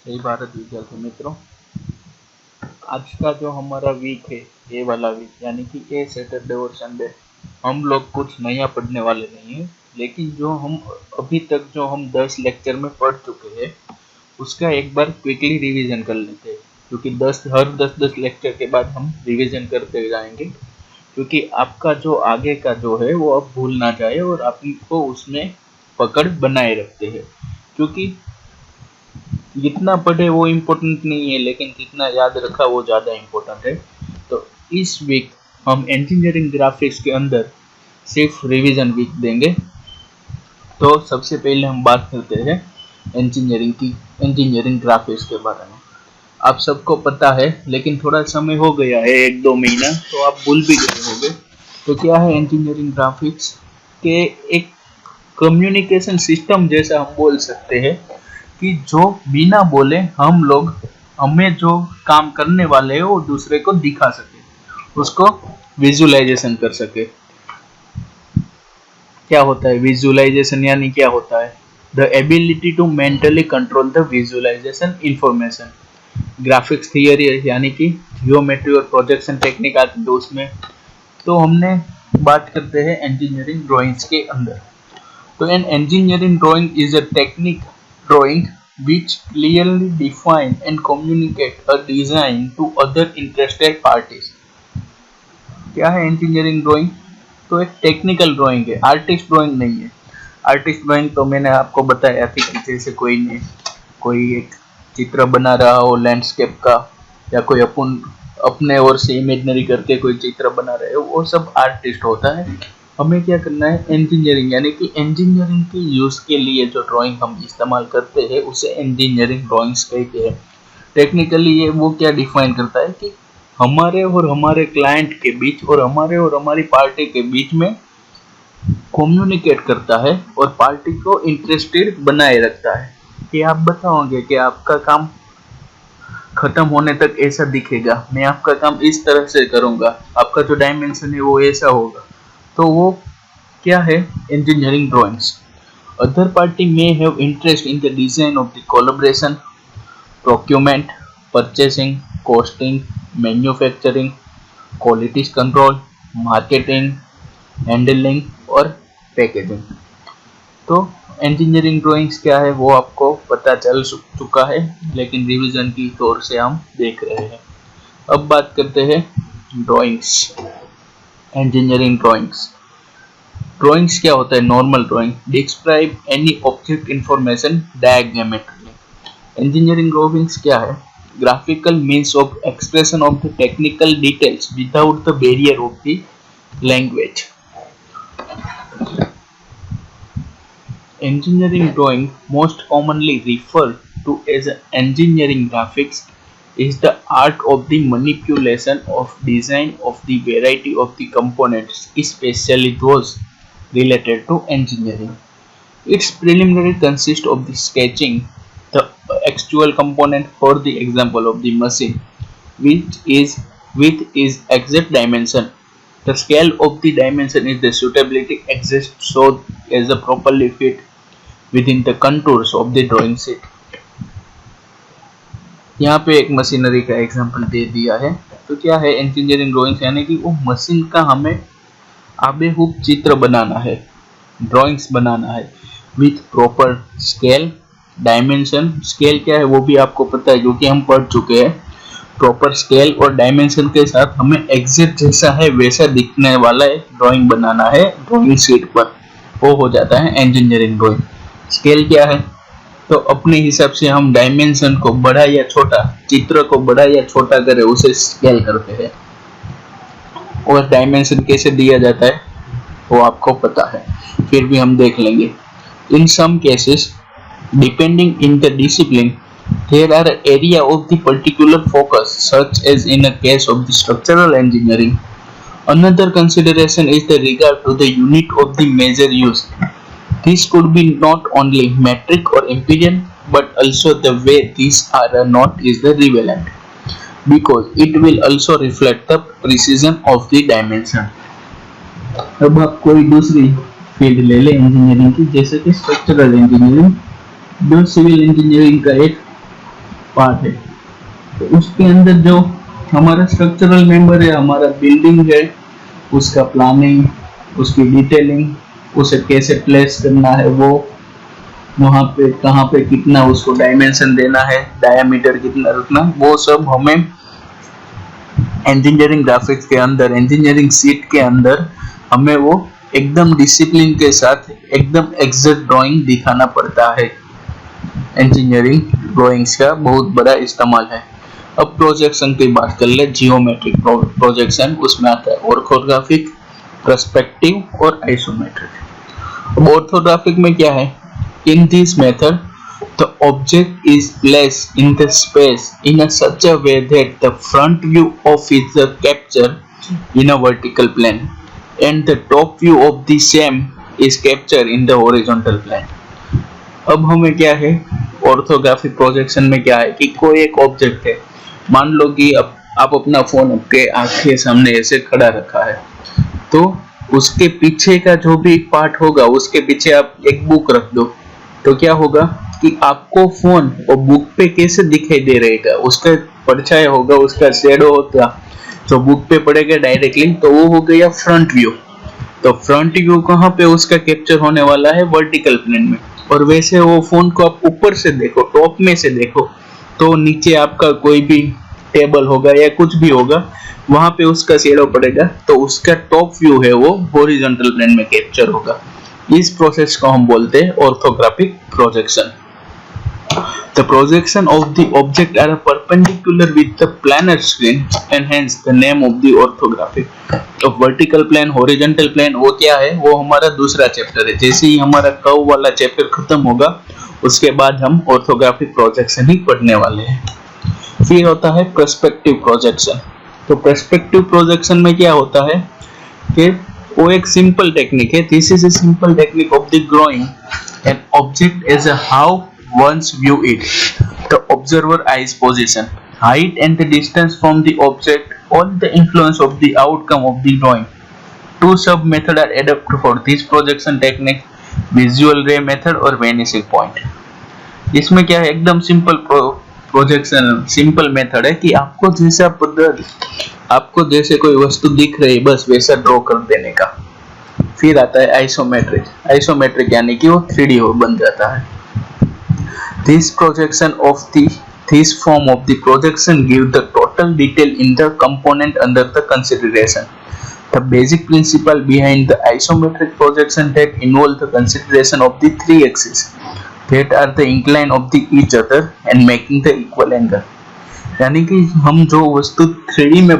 जय भारत विद्यार्थी मित्रों। आज का जो हमारा वीक है, ये वाला वीक यानी कि ये सैटरडे और संडे हम लोग कुछ नया पढ़ने वाले नहीं है, लेकिन जो हम अभी तक जो हम 10 लेक्चर में पढ़ चुके हैं उसका एक बार क्विकली रिवीजन कर लेते हैं, क्योंकि हर 10 लेक्चर के बाद हम रिवीजन करते जाएंगे, क्योंकि आपका जो आगे का जो है वो अब भूल ना जाए और आपको उसमें पकड़ बनाए रखते हैं। क्योंकि जितना पढ़े वो इम्पोर्टेंट नहीं है, लेकिन जितना याद रखा वो ज़्यादा इम्पोर्टेंट है। तो इस वीक हम इंजीनियरिंग ग्राफिक्स के अंदर सिर्फ रिवीजन वीक देंगे। तो सबसे पहले हम बात करते हैं इंजीनियरिंग ग्राफिक्स के बारे में। आप सबको पता है, लेकिन थोड़ा समय हो गया है, 1-2 महीना, तो आप भूल भी गए होंगे। तो क्या है इंजीनियरिंग ग्राफिक्स के एक कम्युनिकेशन सिस्टम जैसा हम बोल सकते हैं, कि जो बिना बोले हमें जो काम करने वाले हैं वो दूसरे को दिखा सके, उसको विजुअलाइजेशन कर सके। क्या होता है विजुअलाइजेशन? यानी क्या होता है? The ability to mentally control the visualization information. Graphics theory यानी कि जियोमेट्री और प्रोजेक्शन टेक्निक आती है उसमें। तो हमने बात करते हैं इंजीनियरिंग ड्राइंग्स के अंदर। तो N engineering drawing is a technique drawing which clearly define and communicate a design to other interested parties। क्या है इंजीनियरिंग ड्राइंग? तो एक टेक्निकल ड्राइंग है, आर्टिस्ट ड्राइंग नहीं है। आर्टिस्ट ड्राइंग तो मैंने आपको बताया थी कि जैसे कोई एक चित्र बना रहा हो लैंडस्केप का, या कोई अपने ओर से इमेजिनरी करके कोई चित्र बना रहे हो, वो सब आर्टिस्ट होता है। हमें क्या करना है? इंजीनियरिंग यानी कि इंजीनियरिंग के यूज के लिए जो ड्राइंग हम इस्तेमाल करते हैं उसे इंजीनियरिंग ड्राइंग्स कहते हैं। टेक्निकली ये वो क्या डिफाइन करता है कि हमारे और हमारे क्लाइंट के बीच और हमारी पार्टी के बीच में कम्युनिकेट करता है और पार्टी को इंटरेस्टेड बनाए रखता है। कि आप बताओगे कि आपका काम खत्म होने तक ऐसा दिखेगा, मैं आपका काम इस तरह से करूंगा, आपका जो डायमेंशन है वो ऐसा होगा। तो वो क्या है? Engineering drawings. Other party may have interest in the design of the collaboration, procurement, purchasing, costing, manufacturing, quality control, marketing, handling और पैकेजिंग। तो इंजीनियरिंग ड्राइंग्स क्या है वो आपको पता चल चुका है, लेकिन रिवीजन की तौर से हम देख रहे हैं। अब बात करते हैं ड्राइंग्स, इंजीनियरिंग ड्राइंग्स। ड्राइंग्स क्या होता है? Normal drawing describe any object information diagrammatically. Engineering drawings क्या है? Graphical means of expression of the technical details without the barrier of the language. Engineering drawing, most commonly referred to as engineering graphics, is the art of the manipulation of design of the variety of the components, especially those related to engineering. Its preliminary consists of the sketching the actual component, for the example of the machine, which is with its exact dimension. The scale of the dimension is the suitability exists so as a properly fit within the contours of the drawing sheet। यहाँ पे एक machinery का example दे दिया है। तो क्या है engineering drawings? यानी कि वो मशीन का हमें आबेहूब चित्र बनाना है, ड्राइंग्स बनाना है with proper scale, dimension. Scale क्या है वो भी आपको पता है क्योंकि हम पढ़ चुके हैं। प्रॉपर स्केल और डायमेंशन के साथ हमें एग्जैक्ट जैसा है वैसा दिखने वाला ड्राइंग बनाना है ड्राइंग शीट पर, वो हो जाता है इंजीनियरिंग ड्राइंग। स्केल क्या है? तो अपने हिसाब से हम डायमेंशन को बड़ा या छोटा, चित्र को बड़ा या छोटा करें उसे स्केल करते हैं। और डायमेंशन कैसे दिया जाता है वो आपको पता है, फिर भी हम देख लेंगे। In some cases depending in the discipline there are area of the particular focus, such as in a case of the structural engineering. Another consideration is the regard to the unit of the measure used. This could be not only metric or imperial, but also the way these are not is the relevant, because it will also reflect the precision of the dimension. अब आप कोई दूसरी field ले लें engineering की, जैसे कि structural engineering, जो सिविल इंजीनियरिंग का एक पार्ट है। तो उसके अंदर जो हमारा स्ट्रक्चरल मेंबर है, हमारा बिल्डिंग है, उसका प्लानिंग, उसकी डिटेलिंग, उसे कैसे प्लेस करना है, वो वहाँ पे कहाँ पे कितना उसको डायमेंशन देना है, डायामीटर कितना रखना, वो सब हमें इंजीनियरिंग ग्राफिक्स के अंदर, इंजीनियरिंग शीट के अंदर हमें वो एकदम डिसिप्लिन के साथ एकदम एग्जैक्ट ड्राइंग दिखाना पड़ता है। इंजीनियरिंग ड्राइंग्स का बहुत बड़ा इस्तेमाल है। अब प्रोजेक्शन की बात कर ले, जियोमेट्रिक प्रोजेक्शन, उसमें आता है ऑर्थोग्राफिक, पर्सपेक्टिव और आइसोमेट्रिक। अब ऑर्थोग्राफिक में क्या है, in this method the object is placed in the space in a such a way that the front view of it is captured in a vertical plane and the top view of the same is captured in the horizontal plane। अब हमें क्या है, orthographic projection में क्या है कि कोई एक ऑब्जेक्ट है, मान लो कि आप अपना फोन आपके आँख के सामने ऐसे खड़ा रखा है, तो उसके पीछे का जो भी पार्ट होगा उसके पीछे आप एक बुक रख दो, तो क्या होगा कि आपको फोन और बुक पे कैसे दिखाई दे रहेगा, उसका परछाया होगा, उसका शैडो होगा जो बुक पे पड़ेगा डायरेक्टली, तो वो हो गया फ्रंट व्यू। तो फ्रंट व्यू कहाँ पे उसका कैप्चर होने वाला है, वर्टिकल प्लेन में। और वैसे वो फोन को आप ऊपर से देखो, टॉप में से देखो, तो नीचे आपका कोई भी टेबल होगा या कुछ भी होगा, वहां पे उसका शैडो पड़ेगा, तो उसका टॉप व्यू है वो हॉरिजॉन्टल प्लेन में कैप्चर होगा। इस प्रोसेस को हम बोलते हैं orthographic projection. The projection of the object are perpendicular with the planar screen and hence the name of the orthographic। तो vertical plane, horizontal plane वो क्या है, वो हमारा दूसरा चैप्टर है। जैसे ही हमारा कर्व वाला चैप्टर खत्म होगा उसके बाद हम ऑर्थोग्राफिक प्रोजेक्शन ही पढ़ने वाले हैं। फिर होता है पर्सपेक्टिव प्रोजेक्शन। तो पर्सपेक्टिव प्रोजेक्शन में क्या होता है कि वो एक सिंपल टेक्निक है। This is a simple technique of the growing an object as a how once view it, the observer eyes position, height and the distance from the object, all the influence of the outcome of the drawing। Two sub method are adapted for this projection technique, visual ray method और vanishing point। इसमें क्या है, एकदम simple projection simple method है कि आपको जैसे कोई वस्तु दिख रही है बस वैसा ड्रॉ कर देने का। फिर आता है आइसोमेट्रिक यानी कि वो 3D हो बन जाता है। This form of the projection give the total detail in the component under the consideration। The basic principle behind the isometric projection that involve the consideration of the three axes that are the incline of the each other and making the equal angle। यानी कि हम जो वस्तु 3D में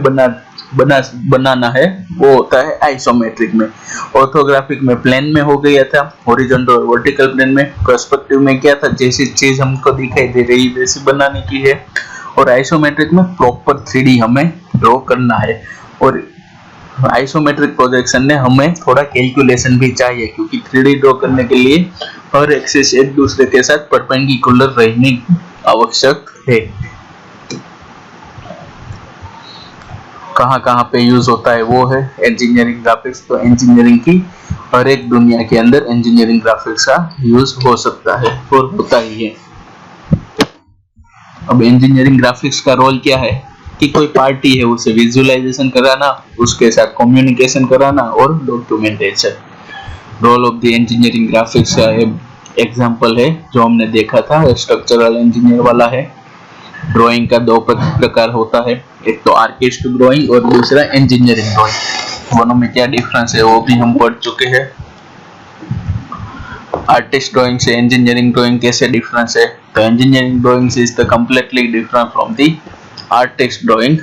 बनाना है वो होता है आइसोमेट्रिक में। ऑर्थोग्राफिक में प्लेन में हो गया था, हॉरिजॉन्टल और वर्टिकल प्लेन में। पर्सपेक्टिव में क्या था, जैसी चीज हमको दिखाई दे रही है वैसी बनाने की है। और आइसोमेट्रिक में प्रॉपर 3D हमें ड्रॉ करना है। और आइसोमेट्रिक प्रोजेक्शन में हमें थोड़ा कैलकुलेशन भी चाहिए, क्योंकि 3D ड्रॉ करने के लिए हर एक्सिस एक दूसरे के साथ परपेंडिकुलर रहने आवश्यक है। कहाँ पे यूज होता है वो है इंजीनियरिंग ग्राफिक्स। तो इंजीनियरिंग की हर एक दुनिया के अंदर इंजीनियरिंग ग्राफिक्स का यूज हो सकता है और होता ही है। अब इंजीनियरिंग ग्राफिक्स का रोल क्या है कि कोई पार्टी है उसे विजुअलाइजेशन कराना, उसके साथ कम्युनिकेशन कराना और documentation. Role of the engineering graphics का एग्जांपल है जो हमने देखा था, स्ट्रक्चरल इंजीनियर वाला है। ड्राइंग का 2 प्रकार होता है, एक तो आर्टिस्ट ड्राइंग और दूसरा इंजीनियरिंग ड्राइंग। दोनों में क्या डिफरेंस है वो भी हम पढ़ चुके हैं। आर्टिस्ट ड्राइंग से इंजीनियरिंग ड्राइंग कैसे डिफरेंस है, तो engineering drawing is the completely different from the artist drawing.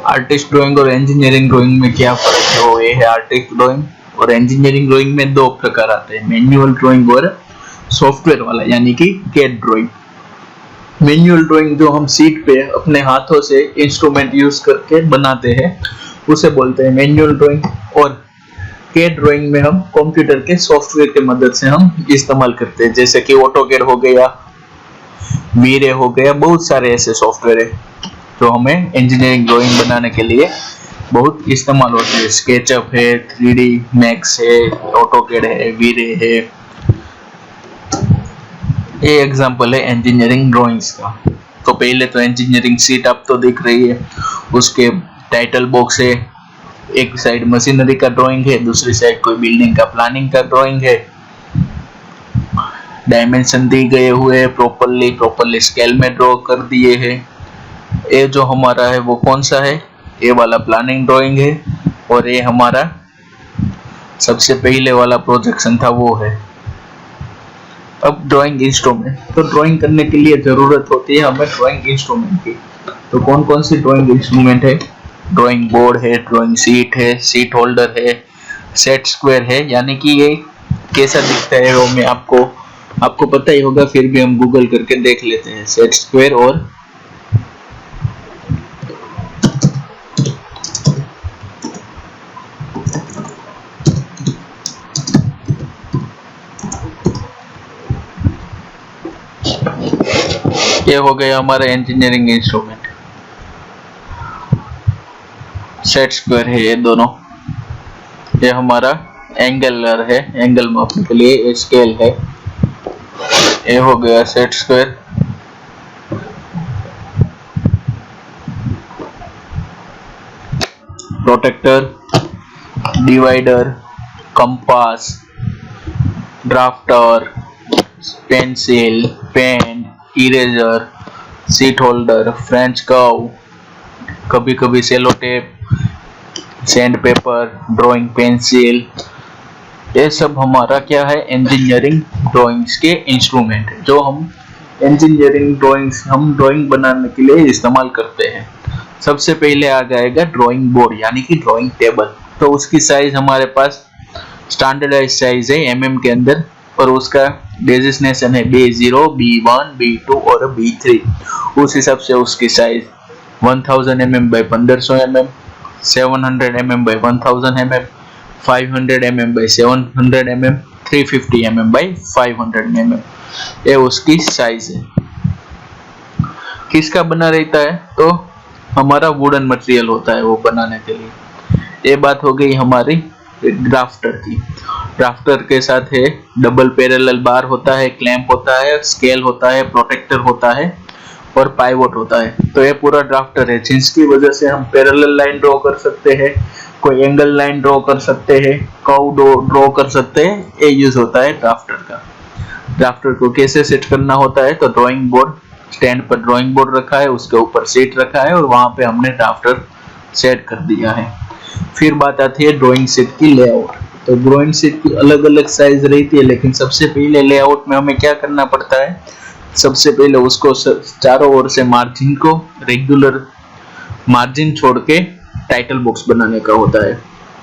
Artist drawing और इंजीनियरिंग ड्राइंग में क्या फर्क है, वो ये है आर्टिस्ट ड्राइंग और इंजीनियरिंग ड्राइंग में 2 प्रकार आते हैं, मैनुअल ड्राइंग और सॉफ्टवेयर वाला यानी कि कैड ड्राइंग। मैनुअल ड्राइंग जो हम शीट पे अपने हाथों से इंस्ट्रूमेंट यूज करके बनाते हैं उसे बोलते हैं मैनुअल ड्राइंग। और कैड ड्राइंग में हम कंप्यूटर के सॉफ्टवेयर के मदद से हम इस्तेमाल करते हैं, जैसे कि ऑटोकैड हो गया, वीरे हो गया, बहुत सारे ऐसे सॉफ्टवेयर है जो हमें इंजीनियरिंग ड्राइंग बनाने के लिए बहुत इस्तेमाल होते हैं। स्केचअप है, 3D मैक्स है, ऑटोकैड है, वीरे है, ये एग्जांपल है इंजीनियरिंग ड्राइंग्स का। तो पहले तो इंजीनियरिंग शीट आप तो दिख रही है, उसके टाइटल बॉक्स है, एक साइड मशीनरी का ड्राइंग है, दूसरी साइड कोई बिल्डिंग का प्लानिंग का ड्राइंग है। डायमेंशन दिए गए हुए हैं, प्रॉपरली स्केल में ड्रॉ कर दिए हैं। ये जो हमारा है वो कौन सा है, ये वाला प्लानिंग ड्राइंग है, और ये हमारा सबसे पहले वाला प्रोजेक्शन था वो है। अब ड्राइंग इंस्ट्रूमेंट, तो ड्राइंग करने के लिए जरूरत होती है हमें ड्राइंग इंस्ट्रूमेंट की। तो कौन कौन सी ड्राइंग इंस्ट्रूमेंट है, ड्राइंग बोर्ड है, ड्राइंग शीट है, शीट होल्डर है, सेट स्क्वायर है। यानी कि ये कैसा दिखता है वो मैं आपको पता ही होगा, फिर भी हम गूगल करके देख लेते हैं। सेट स्क्वायर और ये हो गया हमारा इंजीनियरिंग इंस्ट्रूमेंट। सेट स्क्वायर है ये दोनों। ये हमारा एंगलर है, एंगल मापने के लिए। ये स्केल है। ये हो गया set square. Protractor, divider, compass, drafter, pencil, pen, eraser, sheet holder, French curve, कभी कभी sellotape, sandpaper, drawing pencil. ये सब हमारा क्या है, इंजीनियरिंग ड्राइंग्स के इंस्ट्रूमेंट है, जो हम इंजीनियरिंग ड्राइंग्स हम ड्राइंग बनाने के लिए इस्तेमाल करते हैं। सबसे पहले आ जाएगा ड्राइंग बोर्ड यानी कि ड्राइंग टेबल। तो उसकी साइज हमारे पास स्टैंडर्डाइज साइज है एमएम के अंदर, और उसका डेजिग्नेशन है B0, B1, B2 और B3। उस हिसाब से उसकी size 1000 mm by 1500 mm, 700 mm by 1000 mm, 500 mm by 700 mm, 350 mm by 500 mm। ये उसकी साइज है। किसका बना रहता है, तो हमारा वुडन मटेरियल होता है वो बनाने के लिए। ये बात हो गई हमारी ड्राफ्टर की। ड्राफ्टर के साथ है डबल पैरेलल बार होता है, क्लैंप होता है, स्केल होता है, प्रोटेक्टर होता है और पाइवोट होता है। तो ये पूरा ड्राफ्टर है, जिसकी वजह से हम पैरेलल लाइन ड्रॉ कर सकते हैं, कोई एंगल लाइन ड्रॉ कर सकते हैं, कर्व ड्रॉ कर सकते हैं। ये यूज होता है ड्राफ्टर का। ड्राफ्टर को कैसे सेट करना होता है, तो ड्राइंग बोर्ड, स्टैंड पर ड्राइंग बोर्ड रखा है, उसके ऊपर सीट रखा है और वहां पे हमने ड्राफ्टर सेट कर दिया है। फिर बात आती है ड्राइंग शीट की लेआउट। तो ड्राइंग शीट की अलग अलग साइज रहती है, लेकिन सबसे पहले लेआउट में हमें क्या करना पड़ता है, सबसे पहले उसको चारों ओर से मार्जिन को रेगुलर मार्जिन छोड़ के टाइटल बॉक्स बनाने का होता है।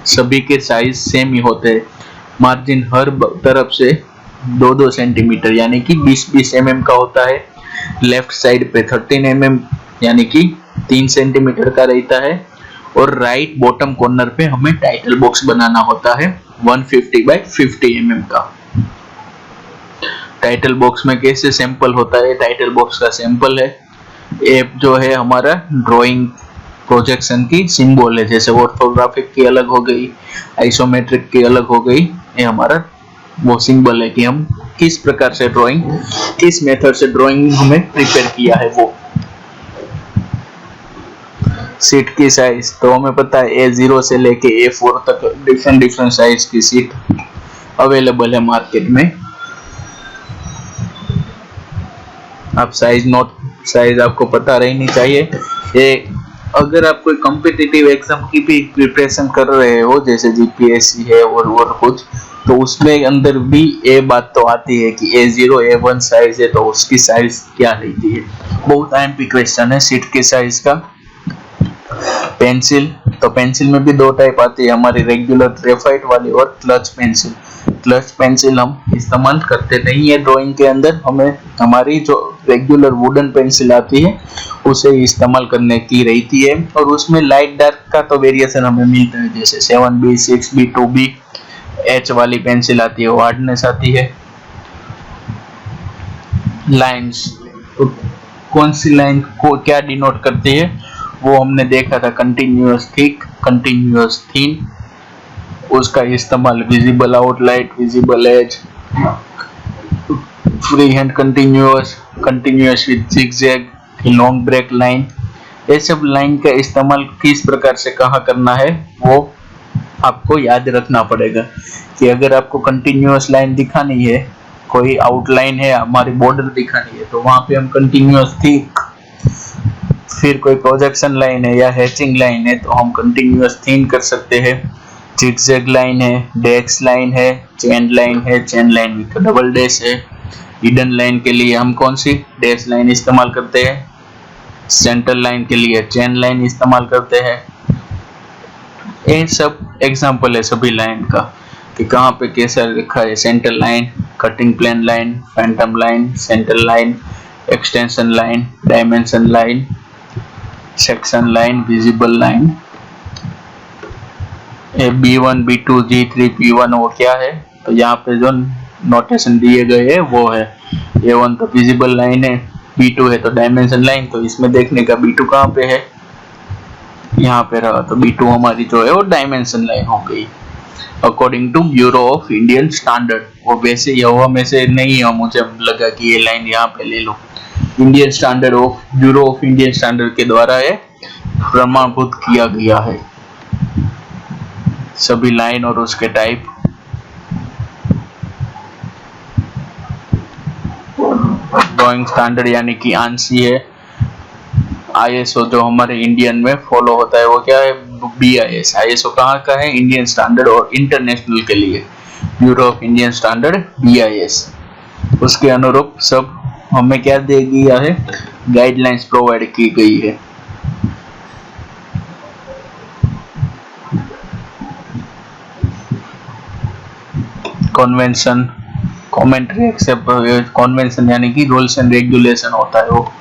सभी के साइज सेम ही होते हैं। मार्जिन हर तरफ से 2-2 सेंटीमीटर यानी कि 20-20 mm का होता है। लेफ्ट साइड पे 13 mm यानी कि 3 सेंटीमीटर का रहता है, और राइट बॉटम कॉर्नर पे हमें टाइटल बॉक्स बनाना होता है 150 by 50 mm का। टाइटल बॉक्स में कैसे सैंपल होता है, टाइटल बॉक्स का सैंपल है। ये जो है हमारा ड्राइंग प्रोजेक्शन की सिंबल है, जैसे ऑर्थोग्राफिक की अलग हो गई, आइसोमेट्रिक की अलग हो गई। ये हमारा वो सिंबल है कि हम किस प्रकार से ड्राइंग, किस मेथड से ड्राइंग हमें प्रिपेयर किया है। वो सीट की साइज तो हमें पता है A0 से लेके A4 तक डिफरेंट साइज की सीट अवेलेबल है मार्केट में। आप साइज आपको पता रहनी चाहिए। ये अगर आप कोई कॉम्पिटिटिव एग्जाम की भी प्रिपरेशन कर रहे हो, जैसे जीपीएससी है और कुछ, तो उसमें अंदर भी ये बात तो आती है कि A0 A1 साइज है तो उसकी साइज क्या रहती है। बहुत आईएमपी क्वेश्चन है सीट के साइज का। पेंसिल, तो पेंसिल में भी 2 टाइप आती है, हमारी रेगुलर ग्रेफाइट वाली और क्लच पेंसिल। क्लच पेंसिल हम इस्तेमाल करते नहीं है ड्राइंग के अंदर, हमें हमारी जो रेगुलर वुडन पेंसिल आती है उसे इस्तेमाल करने की रहती है। और उसमें लाइट डार्क का तो वेरिएशन हमें मिलता है, जैसे 7B, 6B, 2B। H वाली पेंसिल आती है, हार्डनेस आती है। लाइंस, तो कौन सी लाइन को क्या डिनोट करती है वो हमने देखा था, कंटिन्यूअस थिक, कंटिन्यूअस थिन। उसका इस्तेमाल visible outline, visible edge, free hand continuous, continuous with zigzag, long break line. ये सब लाइन का इस्तेमाल किस प्रकार से कहाँ करना है वो आपको याद रखना पड़ेगा कि अगर आपको कंटिन्यूअस लाइन दिखानी है, कोई आउटलाइन है, हमारी बॉर्डर दिखानी है, तो वहां पे हम कंटिन्यूअस थिक, फिर कोई प्रोजेक्शन लाइन है या हैचिंग लाइन है तो हम कंटिन्यूअस थिन कर सकते हैं। जिगजैग लाइन है, डैश लाइन है, चेन लाइन है, chain line with double dash है। हिडन लाइन के लिए हम कौन सी डैश लाइन इस्तेमाल करते हैं, सेंट्रल लाइन के लिए चेन लाइन इस्तेमाल करते हैं। ये सब एग्जांपल है सभी लाइन का कि कहाँ पे कैसा लिखा है। Central line, cutting plane line, phantom line, central line, extension line, dimension line, section line, visible line. ये B1, B2, G3, P1 वो क्या है, तो यहाँ पे जो नोटेशन दिए गए हैं वो है। A1 तो विजिबल लाइन है, B2 है तो डायमेंशन लाइन, तो इसमें देखने का B2 कहाँ पे है, यहाँ पे रहा, तो B2 हमारी जो है वो डायमेंशन लाइन हो गई according to bureau of Indian standard. वो वैसे यह में से नहीं है, मुझे लगा कि ये लाइन यहाँ पे ले लो, Indian standard of bureau of Indian standard के द्वारा ये प्रमाणभूत किया गया है सभी लाइन और उसके टाइप। ड्राइंग स्टैंडर्ड यानी कि आंसी है। ISO जो हमारे इंडियन में फॉलो होता है वो क्या है, BIS। ISO कहाँ का है, इंडियन स्टैंडर्ड और इंटरनेशनल के लिए bureau of Indian standard BIS। उसके अनुरूप सब हमें क्या दे दिया है, गाइडलाइंस प्रोवाइड की गई है। कन्वेंशन, कमेंट्री, एक्सेप्ट, कन्वेंशन यानी कि रूल्स एंड रेगुलेशन होता है वो।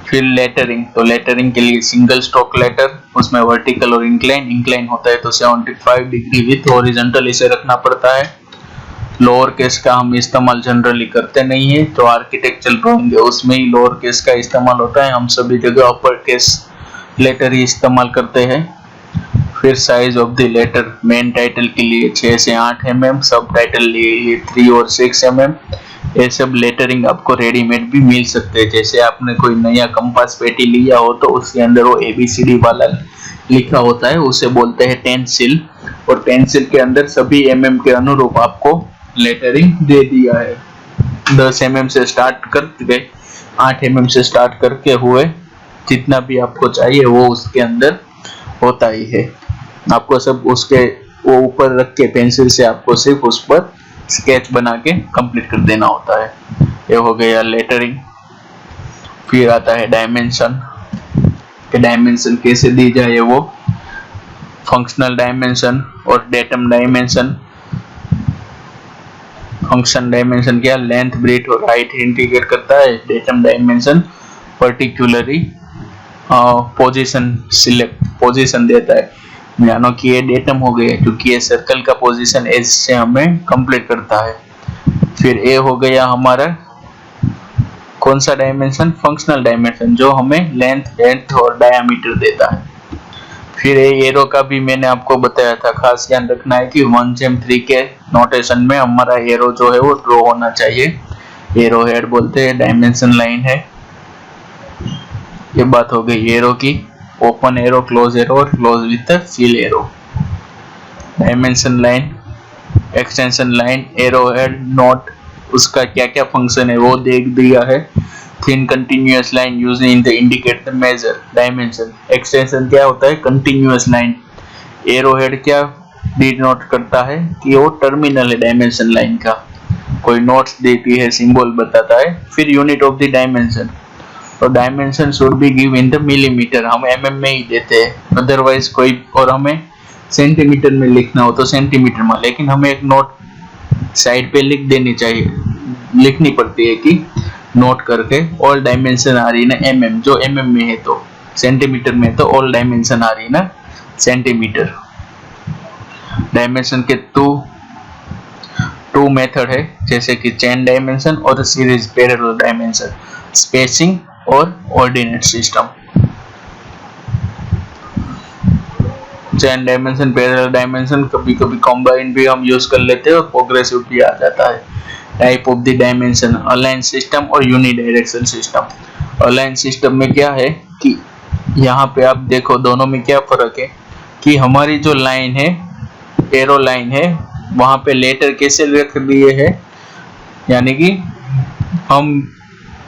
फिर लेटरिंग, तो लेटरिंग के लिए सिंगल स्ट्रोक लेटर, उसमें वर्टिकल और इंक्लाइन, इंक्लाइन होता है तो 75 डिग्री विथ हॉरिजॉन्टल इसे रखना पड़ता है। लोअर केस का हम इस्तेमाल जनरली करते नहीं है, तो आर्किटेक्चरल ड्राइंग है उसमें ही लोअर केस का इस्तेमाल होता है, हम सभी जगह अपर केस लेटर ही इस्तेमाल करते हैं। फिर size of the letter, main title के लिए 6 से 8 mm, सब टाइटल लिए 3 और 6 mm। ये सब लेटरिंग आपको रेडीमेड भी मिल सकते हैं। जैसे आपने कोई नया कंपास पेटी लिया हो तो उसके अंदर वो ABCD वाला लिखा होता है, उसे बोलते हैं पेंसिल, और पेंसिल के अंदर सभी mm के अनुरूप आपको लेटरिंग दे दिया है। 10 mm से स्टार्ट करके 8 mm से स्टार्ट करके हुए जितना भी आपको चाहिए वो उसके अंदर होता ही है। आपको सब उसके वो ऊपर रख के पेंसिल से आपको सिर्फ उस पर स्केच बना के कंप्लीट कर देना होता है। ये हो गया लेटरिंग। फिर आता है डायमेंशन, कि डायमेंशन कैसे दी जाए, वो फंक्शनल डायमेंशन और डेटम डायमेंशन। फंक्शन डायमेंशन क्या, लेंथ, ब्रेथ और हाइट इंडिकेट करता है। Datum dimension particularly position select, position देता है, मानो कि ये डेटम हो गया क्योंकि ये सर्कल का पोजीशन एज से हमें कंप्लीट करता है। फिर ए हो गया हमारा कौन सा डायमेंशन, फंक्शनल डायमेंशन, जो हमें लेंथ, ब्रेथ और डायमीटर देता है। फिर एरो का भी मैंने आपको बताया था, खास ध्यान रखना है कि 1/3 के नोटेशन में हमारा एरो जो है वो ड्रॉ होना चाहिए। एरो हेड बोलते हैं, डायमेंशन लाइन है। ये बात हो गई एरो की, ओपन एरो, क्लोज एरो और close with seal arrow. Dimension line, extension line, arrow head, note, उसका क्या क्या फंक्शन है वो देख दिया है। Thin continuous line used in the indicate the measure dimension. Extension क्या होता है, कंटिन्यूअस लाइन। एरो हेड क्या डिनोट करता है कि वो टर्मिनल है डायमेंशन लाइन का, कोई नोट्स देती है, सिंबल बताता है। फिर यूनिट ऑफ द डायमेंशन, तो dimension should be give in the millimetre, हम mm में ही देते हैं, अदरवाइज कोई, और हमें सेंटीमीटर में लिखना हो तो सेंटीमीटर में, लेकिन हमें एक नोट साइड पे लिख देनी चाहिए, लिखनी पड़ती है कि नोट करके ऑल डायमेंशन आ रही ना mm, जो mm में है, तो सेंटीमीटर में तो ऑल डायमेंशन आ रही ना सेंटीमीटर। डायमेंशन के टू मेथड है, जैसे कि चेन डायमेंशन और सीरीज पैरेलल डायमेंशन, स्पेसिंग और ordinate system. Chain dimension, parallel dimension कभी कभी कंबाइन भी हम यूज कर लेते हैं और प्रोग्रेसिव भी आ जाता है। Type of the dimension, align system और यूनिडायरेक्शनल सिस्टम। अलाइन सिस्टम में क्या है कि यहाँ पे आप देखो दोनों में क्या फर्क है कि हमारी जो लाइन है, एरो लाइन है, वहां पे लेटर कैसे रख दिए है, यानी कि हम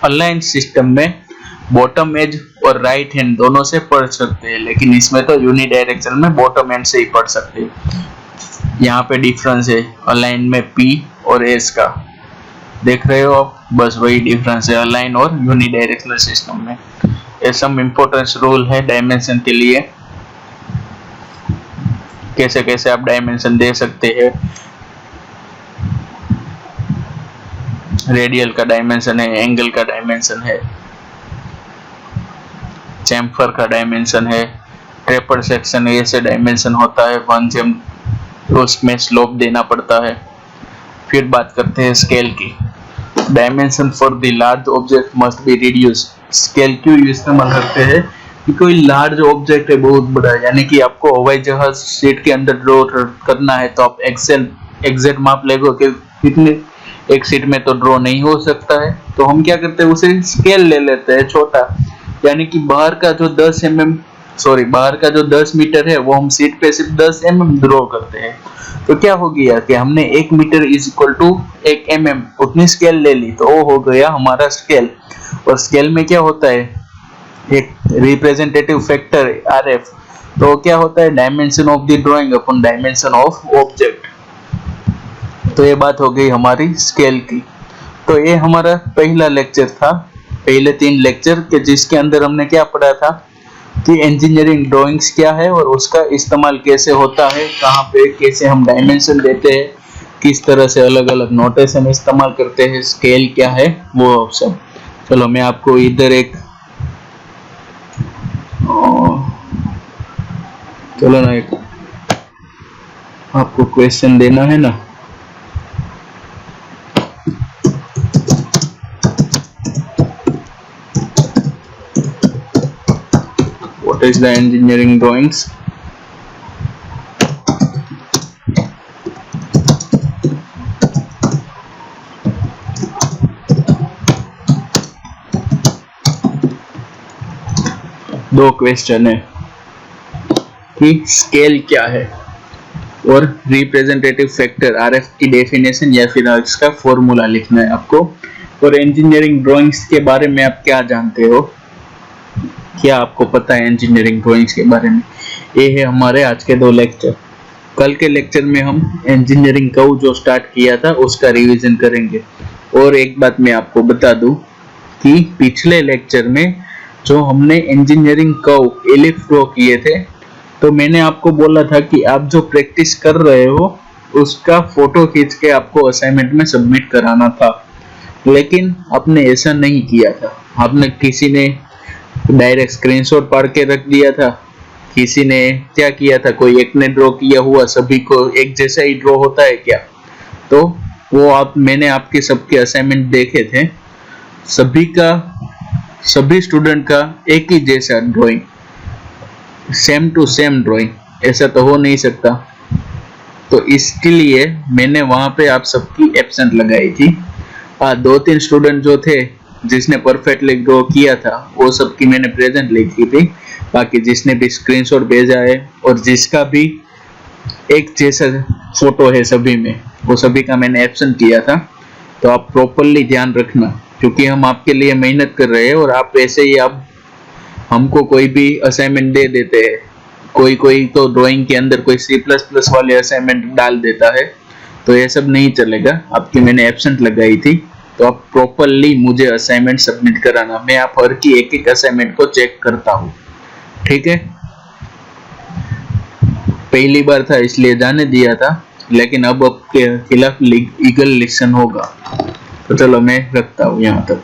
अलाइन सिस्टम में बॉटम एज और राइट हैंड दोनों से पढ़ सकते हैं, लेकिन इसमें तो यूनिडायरेक्शनल में बॉटम एंड से ही पढ़ सकते हैं। यहाँ पे डिफरेंस है अलाइन में P और S का, देख रहे हो आप, बस वही डिफरेंस है अलाइन और यूनिडायरेक्शनल सिस्टम में। ये सब इम्पोर्टेंस रूल है डायमेंशन के लिए, कैसे कैसे आप डायमेंशन दे सकते हैं। रेडियल का डायमेंशन है, एंगल का डायमेंशन है, चैम्फर का डायमेंशन है, ट्रेपर सेक्शन ऐसे डायमेंशन होता है, वन जेम उसमें स्लोप देना पड़ता है। फिर बात करते हैं स्केल की। Dimension for the large object must be reduce. Scale क्यों इस्तेमाल करते हैं कि कोई लार्ज ऑब्जेक्ट है, बहुत बड़ा, यानी कि आपको हवाई जहाज सीट के अंदर ड्रॉ करना है तो आप एग्जैक्ट माप लेगो कि कितने एक सीट में तो ड्रॉ नहीं हो सकता है, तो हम क्या करते हैं उसे स्केल ले लेते हैं छोटा, यानी कि बाहर का जो 10 मीटर है वो हम सीट पे सिर्फ 10 mm ड्रॉ करते हैं। तो क्या हो गया कि हमने 1 meter is equal to 1 mm उतनी स्केल ले ली, तो वो हो गया हमारा स्केल। और स्केल में क्या होता है, एक रिप्रेजेंटेटिव फैक्टर RF, तो क्या होता है dimension of the drawing upon dimension of object. तो ये बात हो गई हमारी स्केल की। तो ये हमारा पहला लेक्चर था, पहले 3 लेक्चर के, जिसके अंदर हमने क्या पढ़ा था कि इंजीनियरिंग ड्राइंग्स क्या है और उसका इस्तेमाल कैसे होता है, कहाँ पे कैसे हम डायमेंशन देते हैं, किस तरह से अलग अलग नोटेशन इस्तेमाल करते हैं, स्केल क्या है, वो सब। चलो मैं आपको इधर एक चलो ना एक आपको क्वेश्चन देना है ना, what is the engineering drawings? दो क्वेश्चन है कि स्केल क्या है और रिप्रेजेंटेटिव फैक्टर RF की डेफिनेशन या फिर इसका फॉर्मूला लिखना है आपको। और इंजीनियरिंग ड्राइंग्स के बारे में आप क्या जानते हो, क्या आपको पता है इंजीनियरिंग ड्राइंग्स के बारे में। ये है हमारे आज के 2 लेक्चर। कल के लेक्चर में हम इंजीनियरिंग कर्व जो स्टार्ट किया था उसका रिवीजन करेंगे। और एक बात मैं आपको बता दूं कि पिछले लेक्चर में जो हमने इंजीनियरिंग कर्व एलिप्स ड्रॉ किए थे, तो मैंने आपको बोला था कि आप जो प्रैक्टिस कर रहे हो उसका फोटो खींच के आपको असाइनमेंट में सबमिट कराना था, लेकिन आपने ऐसा नहीं किया था। आपने किसी ने डायरेक्ट स्क्रीनशॉट पाड़ के रख दिया था, किसी ने क्या किया था, कोई एक ने ड्रॉ किया हुआ, सभी को एक जैसा ही ड्रॉ होता है क्या, तो वो मैंने आपके सबके असाइनमेंट देखे थे, सभी स्टूडेंट का एक ही जैसा drawing, same to same drawing, ऐसा तो हो नहीं सकता। तो इसके लिए मैंने वहां पे आप सबकी एब्सेंट लगाई थी। 2-3 स्टूडेंट जो थे जिसने परफेक्टली ड्रॉ किया था वो सबकी मैंने प्रेजेंट लिखी थी, बाकी जिसने भी स्क्रीनशॉट भेजा है और जिसका भी एक जैसा फोटो है सभी में, वो सभी का मैंने एब्सेंट किया था। तो आप प्रॉपर्ली ध्यान रखना, क्योंकि हम आपके लिए मेहनत कर रहे हैं और आप ऐसे ही आप हमको कोई भी असाइनमेंट दे देते हैं, कोई तो ड्राइंग के अंदर कोई C++ वाले असाइनमेंट डाल देता है, तो ये सब नहीं चलेगा। आपकी मैंने एब्सेंट लगाई थी, तो आप प्रॉपर्ली मुझे असाइनमेंट सबमिट कराना। मैं आप हर की एक असाइनमेंट को चेक करता हूँ, ठीक है। पहली बार था इसलिए जाने दिया था, लेकिन अब आपके खिलाफ लीगल एक्शन होगा। तो चलो मैं रखता हूँ यहाँ तक।